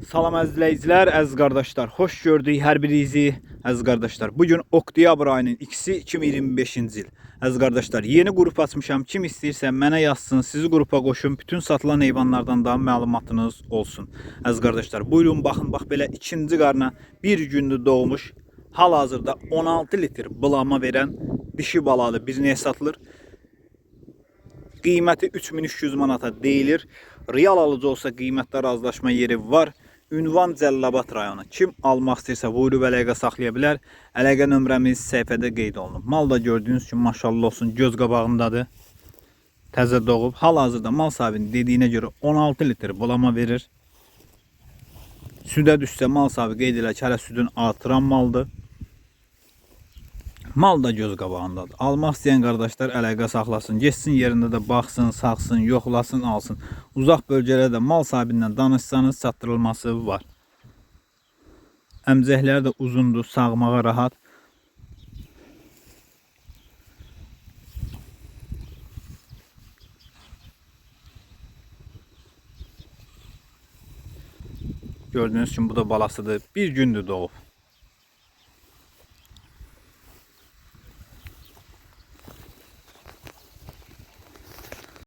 Salam əzizləyicilər, əziz qardaşlar. Xoş gördük hər birinizi, əziz qardaşlar. Bugün oktyabr ayının 2-si 2025-ci il. Əziz qardaşlar, yeni qrup açmışam. Kim istəyirsə mənə yazsın, sizi qrupa qoşun. Bütün satılan heyvanlardan da məlumatınız olsun. Əziz qardaşlar, buyurun baxın, bax belə ikinci qarna bir gündür doğmuş. Hal-hazırda 16 litr bulama verən dişi baladır. Birinə satılır. Qiyməti 3300 manata deyilir. Real alıcı olsa qiymətdə razılaşma yeri var. Ünvan Cəllabad rayonu. Kim almaq istəyirsə buyurub əlaqə saxlaya bilər. Əlaqə nömrəmiz səhifədə qeyd olunub. Mal da gördüyünüz kimi maşallah olsun göz qabağındadır. Təzə doğub. Hal-hazırda mal sahibinin dediyinə görə 16 litr bulama verir. Südə düşsə mal sahibi qeyd elə ki, hələ südün artıran maldır. Mal da göz qabağındadır. Almaq istəyən qardaşlar əlaqə saxlasın. Geçsin yerində də baxsın, saxsın, yoxlasın, alsın. Uzaq bölgələrdə mal sahibindən danışsanız çatdırılması var. Əmcəkləri də uzundur, sağmağa rahat. Gördüyünüz kimi bu da balasıdır. Bir gündür doğub.